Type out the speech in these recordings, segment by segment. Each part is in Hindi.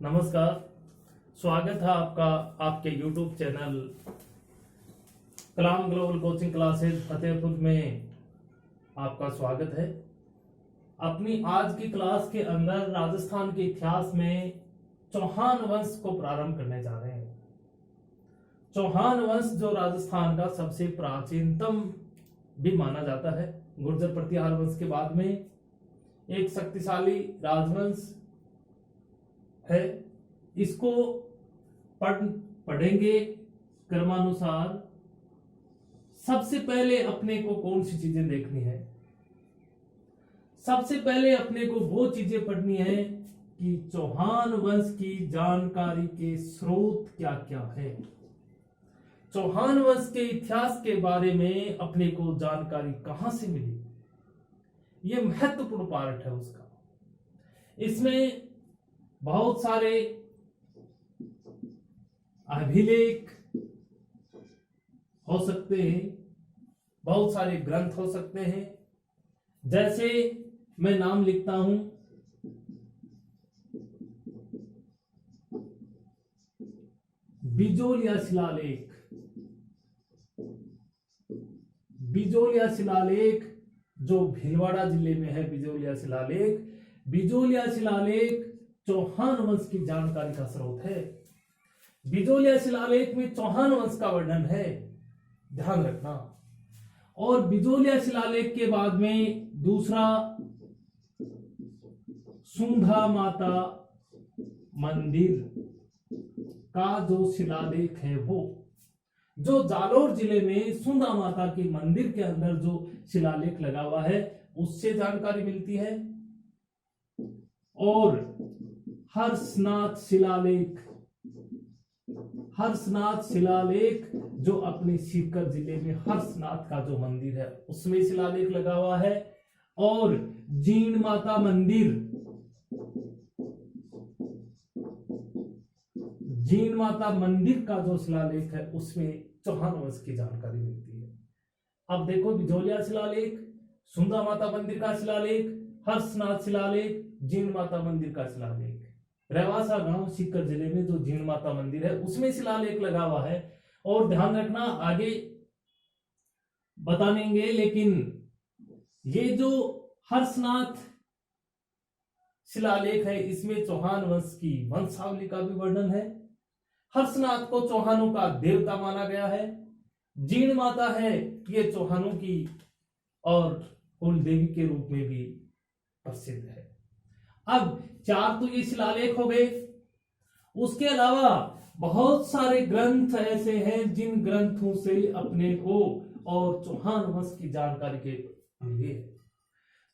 नमस्कार। स्वागत है आपका आपके YouTube चैनल कलाम ग्लोबल कोचिंग क्लासेस फतेहपुर में आपका स्वागत है। अपनी आज की क्लास के अंदर राजस्थान के इतिहास में चौहान वंश को प्रारंभ करने जा रहे हैं। चौहान वंश जो राजस्थान का सबसे प्राचीनतम भी माना जाता है। गुर्जर प्रतिहार वंश के बाद में एक शक्तिशाली राजवंश है। इसको पढ़ेंगे क्रमानुसार। सबसे पहले अपने को कौन सी चीजें देखनी है? सबसे पहले अपने को वो चीजें पढ़नी है कि चौहान वंश की जानकारी के स्रोत क्या क्या है। चौहान वंश के इतिहास के बारे में अपने को जानकारी कहां से मिली, यह महत्वपूर्ण पार्ट है उसका। इसमें बहुत सारे अभिलेख हो सकते हैं, बहुत सारे ग्रंथ हो सकते हैं। जैसे मैं नाम लिखता हूं बिजोलिया शिलालेख। बिजोलिया शिलालेख जो भीलवाड़ा जिले में है, बिजोलिया शिलालेख। बिजोलिया शिलालेख चौहान वंश की जानकारी का स्रोत है। बिजोलिया शिलालेख में चौहान वंश का वर्णन है, ध्यान रखना। और बिजोलिया शिलालेख के बाद में दूसरा सुंधा माता मंदिर का जो शिलालेख है, वो जो जालोर जिले में सुंधा माता के मंदिर के अंदर जो शिलालेख लगा हुआ है, उससे जानकारी मिलती है। और हर्षनाथ शिलालेख, हर्षनाथ शिलालेख जो अपने सीकर जिले में हर्षनाथ का जो मंदिर है उसमें शिलालेख लगा हुआ है। और जीण माता मंदिर, जीण माता मंदिर का जो शिलालेख है उसमें चौहान वंश की जानकारी मिलती है। अब देखो, बिजोलिया शिलालेख, सुंदा माता मंदिर का शिलालेख, हर्षनाथ शिलालेख, जीण माता मंदिर का शिलालेख। रेवासा गांव सीकर जिले में जो जीण माता मंदिर है उसमें शिलालेख लगा हुआ है। और ध्यान रखना, आगे बताएंगे, लेकिन ये जो हर्षनाथ शिलालेख है इसमें चौहान वंश की वंशावली का भी वर्णन है। हर्षनाथ को चौहानों का देवता माना गया है। जीण माता है ये चौहानों की और कुल देवी के रूप में भी प्रसिद्ध है। अब चार तो ये शिलालेख हो गए। उसके अलावा बहुत सारे ग्रंथ ऐसे हैं जिन ग्रंथों से अपने को और चौहान वंश की जानकारी के मिली है।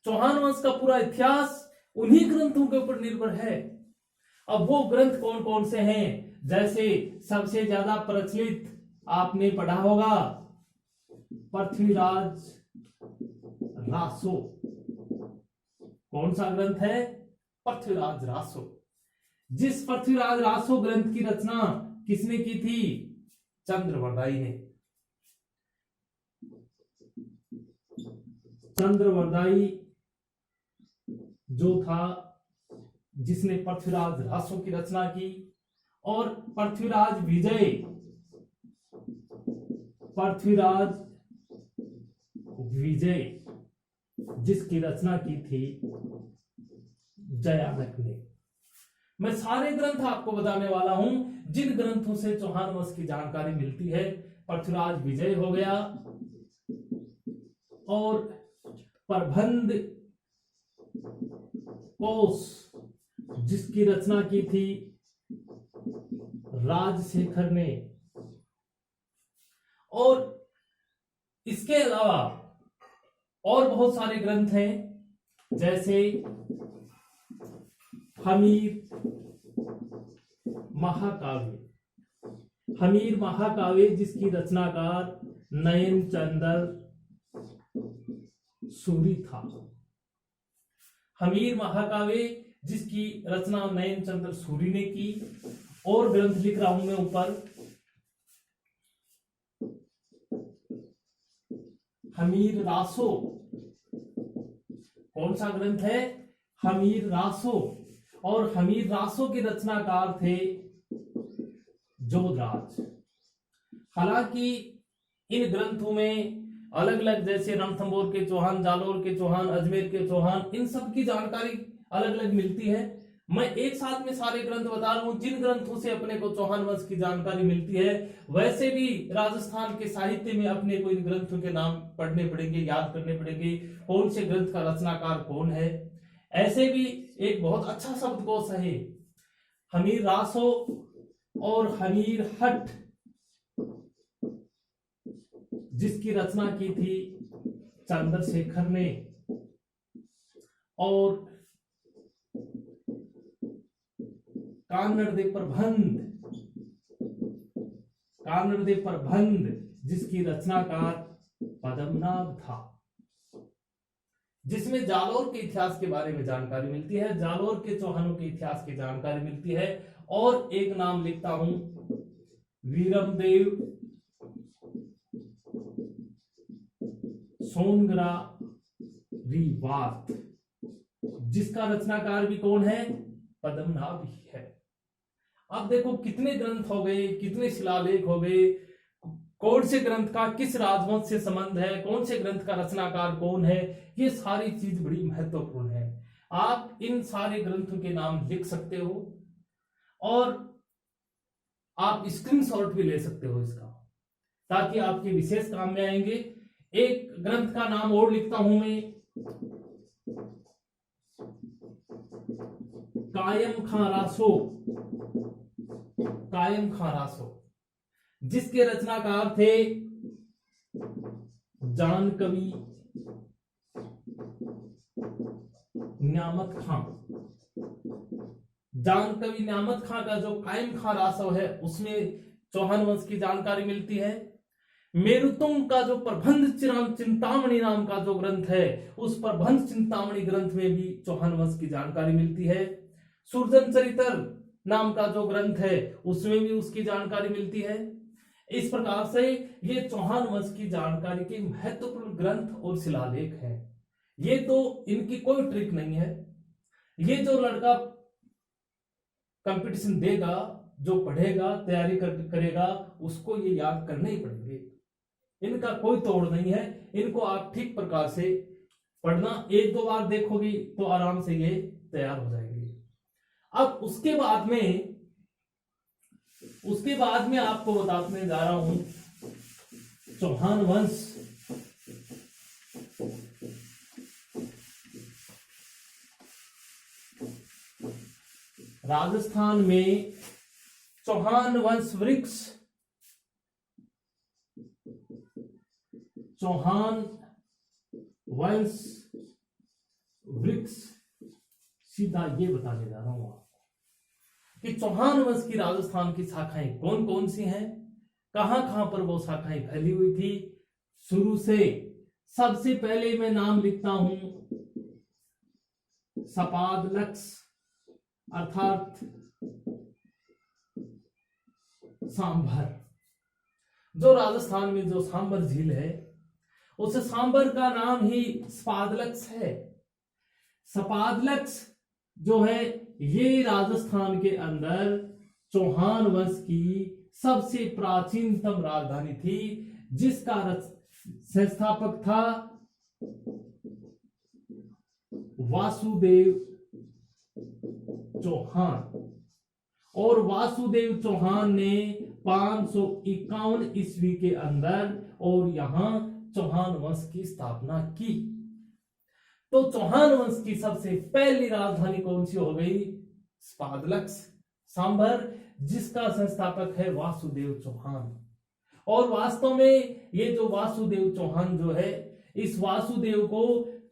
चौहान वंश का पूरा इतिहास उन्हीं ग्रंथों के ऊपर निर्भर है। अब वो ग्रंथ कौन कौन से हैं? जैसे सबसे ज्यादा प्रचलित आपने पढ़ा होगा पृथ्वीराज रासो। कौन सा ग्रंथ है? पृथ्वीराज रासो। जिस पृथ्वीराज रासो ग्रंथ की रचना किसने की थी? चंद्रवरदाई ने। चंद्रवरदाई जो था जिसने पृथ्वीराज रासो की रचना की। और पृथ्वीराज विजय, पृथ्वीराज विजय जिसकी रचना की थी जयानक ने। मैं सारे ग्रंथ आपको बताने वाला हूं जिन ग्रंथों से चौहान वंश की जानकारी मिलती है। पृथ्वीराज विजय हो गया, और प्रबंध कोश जिसकी रचना की थी राजशेखर ने। और इसके अलावा और बहुत सारे ग्रंथ हैं, जैसे हमीर महाकाव्य। हमीर महाकाव्य जिसकी रचनाकार नयन चंद्र सूरी था। हमीर महाकाव्य जिसकी रचना नयन चंद्र सूरी ने की। और ग्रंथ लिख रहा हूं मैं ऊपर, हमीर रासो। कौन सा ग्रंथ है? हमीर रासो। और हमीर रासों के रचनाकार थे जोधराज। हालांकि इन ग्रंथों में अलग अलग, जैसे रणथंभौर के चौहान, जालोर के चौहान, अजमेर के चौहान, इन सब की जानकारी अलग अलग मिलती है। मैं एक साथ में सारे ग्रंथ बता रहा हूं जिन ग्रंथों से अपने को चौहान वंश की जानकारी मिलती है। वैसे भी राजस्थान के साहित्य में अपने को इन ग्रंथों के नाम पढ़ने पड़ेंगे, याद करने पड़ेंगे, कौन से ग्रंथ का रचनाकार कौन है। ऐसे भी एक बहुत अच्छा शब्दकोश है हमीर रासो और हमीर हट, जिसकी रचना की थी चंद्रशेखर ने, और कान्नड़ दे प्रबंध, जिसकी रचनाकार पद्मनाभ था, जिसमें जालोर के इतिहास के बारे में जानकारी मिलती है, जालोर के चौहानों के इतिहास की जानकारी मिलती है। और एक नाम लिखता हूं वीरमदेव सोनग्रा रिवात, जिसका रचनाकार भी कौन है? पद्मनाभ ही है। अब देखो कितने ग्रंथ हो गए, कितने शिलालेख हो गए, कौन से ग्रंथ का किस राजवंश से संबंध है, कौन से ग्रंथ का रचनाकार कौन है, ये सारी चीज बड़ी महत्वपूर्ण है। आप इन सारे ग्रंथों के नाम लिख सकते हो और आप स्क्रीनशॉट भी ले सकते हो इसका, ताकि आपके विशेष काम में आएंगे। एक ग्रंथ का नाम और लिखता हूं मैं, कायम खां रासो, जिसके रचनाकार थे जानकवि न्यामत खां। जानकवि न्यामत खां का जो कायम खां रासो है उसमें चौहान वंश की जानकारी मिलती है। मेरुतुंग का जो प्रबंध चिंतामणि नाम का जो ग्रंथ है, उस प्रबंध चिंतामणि ग्रंथ में भी चौहान वंश की जानकारी मिलती है। सुरजन चरित्र नाम का जो ग्रंथ है उसमें भी उसकी जानकारी मिलती है। इस प्रकार से ये चौहान वंश की जानकारी के महत्वपूर्ण ग्रंथ और शिलालेख हैं। ये तो इनकी कोई ट्रिक नहीं है। ये जो लड़का कंपटीशन देगा, जो पढ़ेगा, तैयारी करेगा, उसको ये याद करने ही पड़ेंगे। इनका कोई तोड़ नहीं है। इनको आप ठीक प्रकार से पढ़ना, एक दो बार देखोगे तो आराम से ये तैयार हो जाएंगे। अब उसके बाद में आपको बताने जा रहा हूं चौहान वंश। राजस्थान में चौहान वंश वृक्ष, चौहान वंश वृक्ष, सीधा ये बताने जा रहा हूं आपको कि चौहान वंश की राजस्थान की शाखाएं कौन कौन सी हैं, कहां कहां पर वो शाखाएं फैली हुई थी। शुरू से सबसे पहले मैं नाम लिखता हूं सपादलक्स, अर्थात सांभर। जो राजस्थान में जो सांभर झील है, उस सांभर का नाम ही सपादलक्स है। सपादलक्स जो है ये राजस्थान के अंदर चौहान वंश की सबसे प्राचीनतम राजधानी थी, जिसका संस्थापक था वासुदेव चौहान। और वासुदेव चौहान ने 551 ईस्वी के अंदर और यहां चौहान वंश की स्थापना की। तो चौहान वंश की सबसे पहली राजधानी कौन सी हो गई? सपादलक्स, सांभर, जिसका संस्थापक है वासुदेव चौहान। और वास्तव में ये जो वासुदेव चौहान जो है, इस वासुदेव को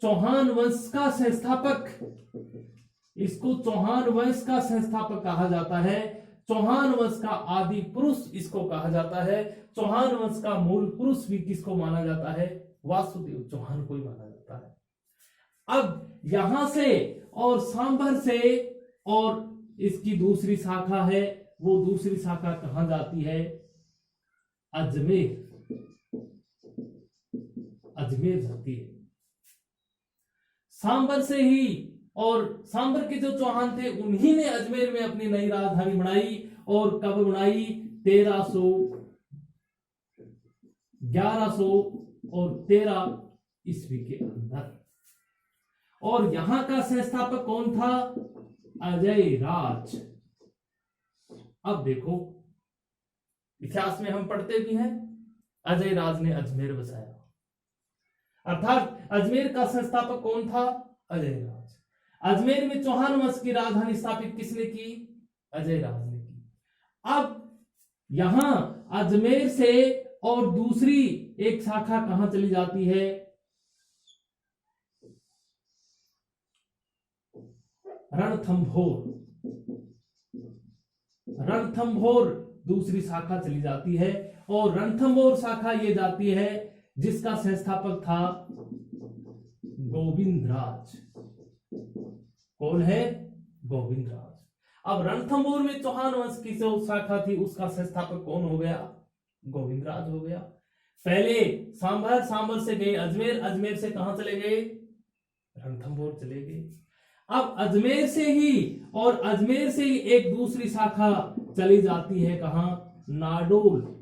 चौहान वंश का संस्थापक, इसको चौहान वंश का संस्थापक कहा जाता है। चौहान वंश का आदि पुरुष इसको कहा जाता है। चौहान वंश का मूल पुरुष भी किसको माना जाता है? वासुदेव चौहान को ही माना जाता है। अब यहां से और सांभर से और इसकी दूसरी शाखा है, वो दूसरी शाखा कहां जाती है? अजमेर, अजमेर जाती है। सांभर से ही और सांबर के जो चौहान थे उन्हीं ने अजमेर में अपनी नई राजधानी बनाई। और कब बनाई? 1113 ईस्वी के अंदर। और यहां का संस्थापक कौन था? अजय राज। अब देखो, इतिहास में हम पढ़ते भी हैं अजय राज ने अजमेर बसाया, अर्थात अजमेर का संस्थापक कौन था? अजय राज। अजमेर में चौहान वंश की राजधानी स्थापित किसने की? अजय राज ने की। अब यहां अजमेर से और दूसरी एक शाखा कहां चली जाती है? रणथंभौर। रणथंभौर दूसरी शाखा चली जाती है। और रणथंभौर शाखा ये जाती है जिसका संस्थापक था गोविंदराज। कौन है? गोविंदराज। अब रणथंभौर में चौहान वंश की जो शाखा थी उसका संस्थापक कौन हो गया? गोविंदराज हो गया। पहले सांभर, सांभर से गए अजमेर, अजमेर से कहां चले गए? रणथंभौर चले गए। अब अजमेर से ही और अजमेर से ही एक दूसरी शाखा चली जाती है कहां? नाडोल।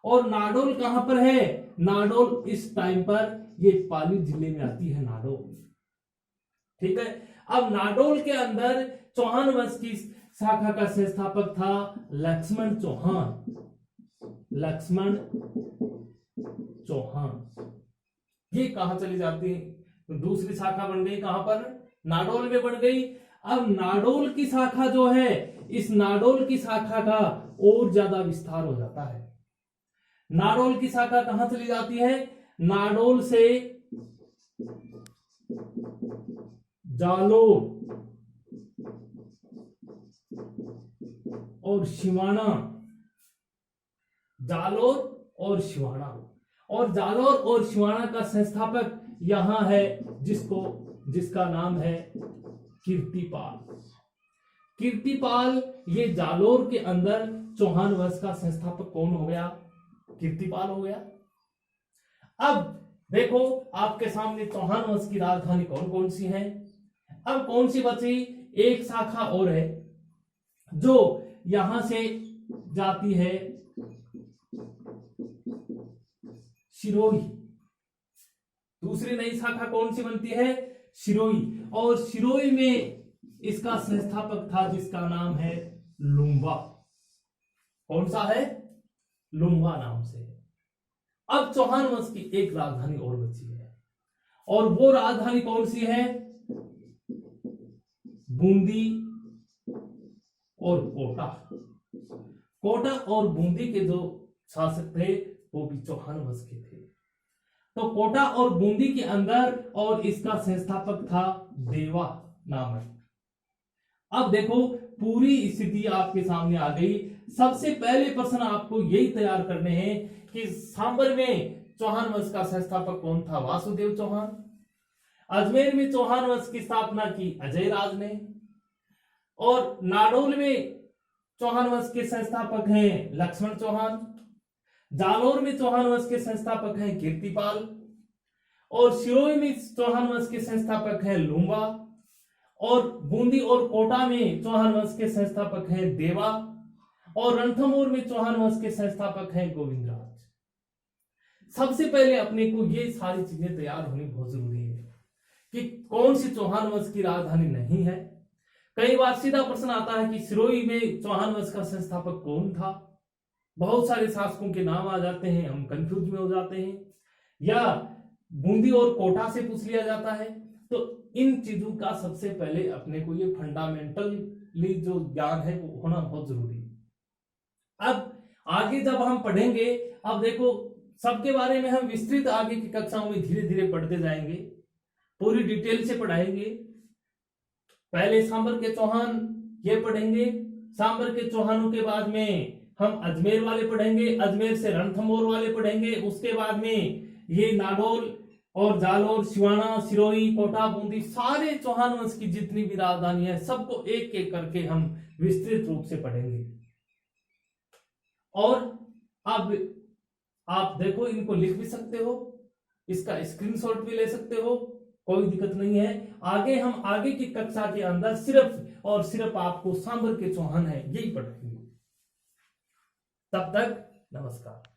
और नाडोल कहां पर है? नाडोल इस टाइम पर ये पाली जिले में आती है नाडोल। ठीक है। अब नाडोल के अंदर चौहान वंश की शाखा का संस्थापक था लक्ष्मण चौहान। लक्ष्मण चौहान। ये कहां चली जाती है? तो दूसरी शाखा बन गई कहां पर? नाडोल में बन गई। अब नाडोल की शाखा जो है, इस नाडोल की शाखा का और ज्यादा विस्तार हो जाता है। नाडोल की शाखा कहां चली जाती है? नाडोल से जालोर और शिवाना। जालोर और शिवाना। और जालोर और शिवाना का संस्थापक यहां है जिसका नाम है कीर्तिपाल। कीर्तिपाल, ये जालोर के अंदर चौहान वंश का संस्थापक कौन हो गया? कीर्तिपाल हो गया। अब देखो आपके सामने चौहान वंश की राजधानी कौन कौन सी है। अब कौन सी बची? एक शाखा और है जो यहां से जाती है सिरोही। दूसरी नई शाखा कौन सी बनती है? सिरोही। और सिरोही में इसका संस्थापक था जिसका नाम है लुम्बा। कौन सा है? लुम्बा नाम से। अब चौहान वंश की एक राजधानी और बची है, और वो राजधानी कौन सी है? बूंदी और कोटा। कोटा और बूंदी के जो शासक थे वो भी चौहान वंश के थे। तो कोटा और बूंदी के अंदर, और इसका संस्थापक था देवा नामक। अब देखो पूरी स्थिति आपके सामने आ गई। सबसे पहले प्रश्न आपको यही तैयार करने हैं कि सांबर में चौहान वंश का संस्थापक कौन था? वासुदेव चौहान। अजमेर में चौहान वंश की स्थापना की अजय राज ने। और नाडोल में चौहान वंश के संस्थापक हैं लक्ष्मण चौहान। जालोर में चौहान वंश के संस्थापक हैं कीर्तिपाल। और सिरोही में चौहान वंश के संस्थापक हैं लुम्बा। और बूंदी और कोटा में चौहान वंश के संस्थापक हैं देवा। और रणथंभौर में चौहान वंश के संस्थापक हैं गोविंदराज। सबसे पहले अपने को ये सारी चीजें तैयार होनी बहुत जरूरी है कि कौन सी चौहान वंश की राजधानी नहीं है। कई बार सीधा प्रश्न आता है कि सिरोही में चौहान वंश का संस्थापक कौन था। बहुत सारे शासकों के नाम आ जाते हैं, हम कंफ्यूज में हो जाते हैं। या बूंदी और कोटा से पूछ लिया जाता है। तो इन चीजों का सबसे पहले अपने को ये फंडामेंटली जो ज्ञान है वो होना बहुत जरूरी है। अब आगे जब हम पढ़ेंगे, अब देखो सबके बारे में हम विस्तृत आगे की कक्षाओं में धीरे धीरे पढ़ते जाएंगे, पूरी डिटेल से पढ़ाएंगे। पहले सांबर के चौहान ये पढ़ेंगे। सांबर के चौहानों के बाद में हम अजमेर वाले पढ़ेंगे, अजमेर से रणथंभौर वाले पढ़ेंगे। उसके बाद में ये नाडोल और जालोर, सिवाना, सिरोही, कोटा, बूंदी, सारे चौहान वंश की जितनी भी राजधानी है सबको एक एक करके हम विस्तृत रूप से पढ़ेंगे। और अब आप देखो इनको लिख भी सकते हो, इसका स्क्रीनशॉट भी ले सकते हो, कोई दिक्कत नहीं है। आगे हम आगे की कक्षा के अंदर सिर्फ और सिर्फ आपको सांबर के चौहान है यही पढ़ेंगे। तब तक नमस्कार।